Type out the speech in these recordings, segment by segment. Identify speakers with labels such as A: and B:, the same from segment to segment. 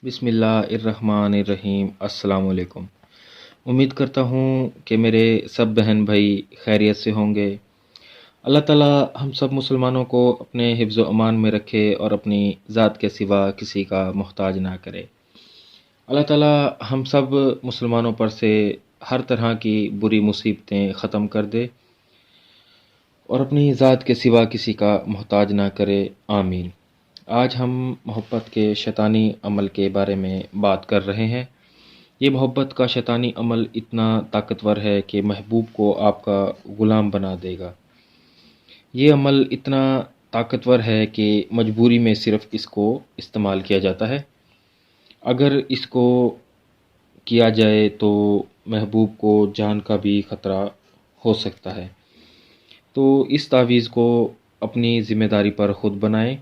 A: बिस्मिल्लाहिर्रहमानिर्रहीम। अस्सलाम वालेकुम। उम्मीद करता हूँ कि मेरे सब बहन भाई खैरियत से होंगे। अल्लाह ताला हम सब मुसलमानों को अपने हिफ्ज़ व अमान में रखे और अपनी ज़ात के सिवा किसी का मोहताज ना करे। अल्लाह ताला हम सब मुसलमानों पर से हर तरह की बुरी मुसीबतें ख़त्म कर दे और अपनी ज़ात के सिवा किसी का मोहताज ना करे, आमीन। आज हम मोहब्बत के शैतानी अमल के बारे में बात कर रहे हैं। ये मोहब्बत का शैतानी अमल इतना ताकतवर है कि महबूब को आपका ग़ुलाम बना देगा। ये अमल इतना ताकतवर है कि मजबूरी में सिर्फ़ इसको इस्तेमाल किया जाता है। अगर इसको किया जाए तो महबूब को जान का भी ख़तरा हो सकता है। तो इस तावीज़ को अपनी ज़िम्मेदारी पर ख़ुद बनाएं।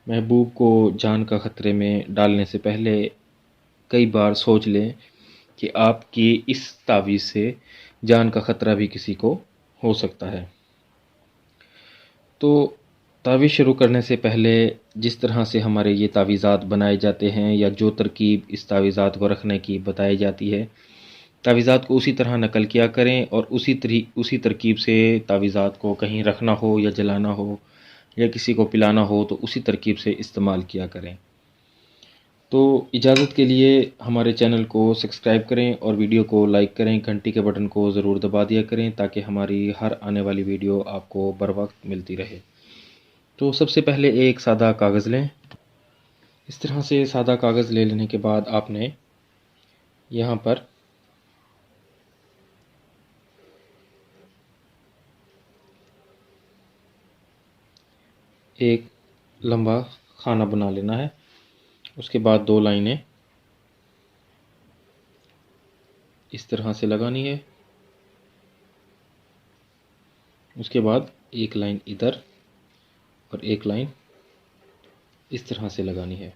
A: महबूब को जान का ख़तरे में डालने से पहले कई बार सोच लें कि आपकी इस तावीज़ से जान का ख़तरा भी किसी को हो सकता है। तो तावीज़ शुरू करने से पहले जिस तरह से हमारे ये तावीज़ात बनाए जाते हैं या जो तरकीब इस तावीज़ात को रखने की बताई जाती है, तावीज़ात को उसी तरह नकल किया करें और उसी तरकीब से तावीज़ात को कहीं रखना हो या जलाना हो या किसी को पिलाना हो तो उसी तरकीब से इस्तेमाल किया करें। तो इजाज़त के लिए हमारे चैनल को सब्सक्राइब करें और वीडियो को लाइक करें, घंटी के बटन को ज़रूर दबा दिया करें ताकि हमारी हर आने वाली वीडियो आपको बर वक्त मिलती रहे। तो सबसे पहले एक सादा कागज़ लें। इस तरह से सादा कागज़ ले लेने के बाद आपने यहाँ पर एक लंबा खाना बना लेना है। उसके बाद दो लाइनें इस तरह से लगानी है। उसके बाद एक लाइन इधर और एक लाइन इस तरह से लगानी है।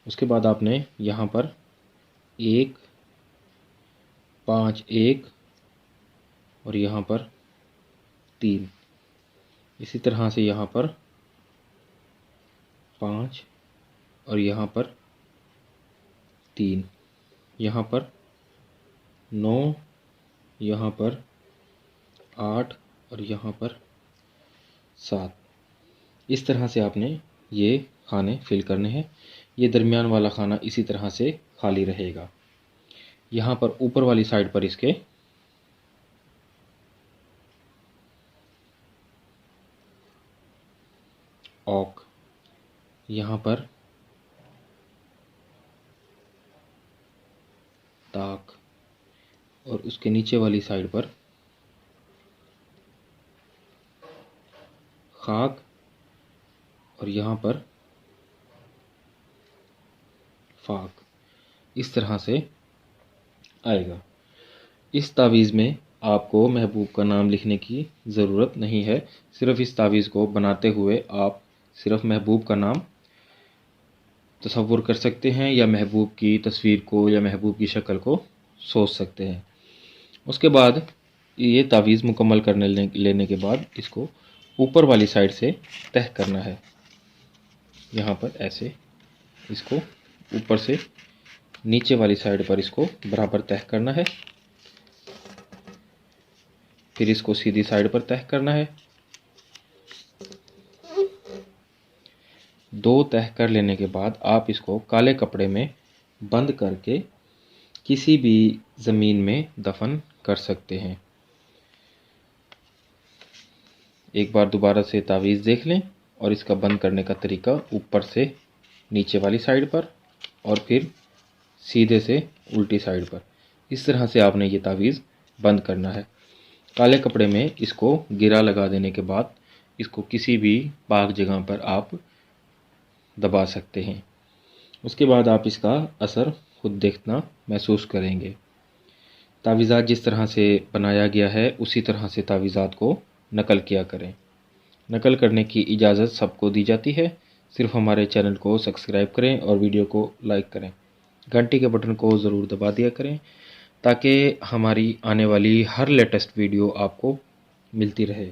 A: उसके बाद आपने यहाँ पर 1, 5 1 और यहाँ पर 3, इसी तरह से यहाँ पर 5 और यहाँ पर 3, यहाँ पर 9, यहाँ पर 8 और यहाँ पर 7। इस तरह से आपने ये खाने फिल करने हैं। ये दरमियान वाला खाना इसी तरह से खाली रहेगा। यहाँ पर ऊपर वाली साइड पर इसके औक, यहाँ पर ताक और उसके नीचे वाली साइड पर खाक और यहाँ पर फाक, इस तरह से आएगा। इस तावीज़ में आपको महबूब का नाम लिखने की ज़रूरत नहीं है। सिर्फ़ इस तावीज़ को बनाते हुए आप सिर्फ़ महबूब का नाम तसव्वुर कर सकते हैं या महबूब की तस्वीर को या महबूब की शक्ल को सोच सकते हैं। उसके बाद ये तावीज़ मुकम्मल लेने के बाद इसको ऊपर वाली साइड से तह करना है। यहाँ पर ऐसे इसको ऊपर से नीचे वाली साइड पर इसको बराबर तह करना है। फिर इसको सीधी साइड पर तह करना है। 2 तह कर लेने के बाद आप इसको काले कपड़े में बंद करके किसी भी ज़मीन में दफन कर सकते हैं। एक बार दोबारा से तावीज़ देख लें और इसका बंद करने का तरीका ऊपर से नीचे वाली साइड पर और फिर सीधे से उल्टी साइड पर, इस तरह से आपने ये तावीज़ बंद करना है। काले कपड़े में इसको गिरा लगा देने के बाद इसको किसी भी पाक जगह पर आप दबा सकते हैं। उसके बाद आप इसका असर खुद देखना महसूस करेंगे। तावीज़ात जिस तरह से बनाया गया है उसी तरह से तावीज़ात को नकल किया करें। नकल करने की इजाज़त सबको दी जाती है। सिर्फ़ हमारे चैनल को सब्सक्राइब करें और वीडियो को लाइक करें। घंटी के बटन को ज़रूर दबा दिया करें ताकि हमारी आने वाली हर लेटेस्ट वीडियो आपको मिलती रहे।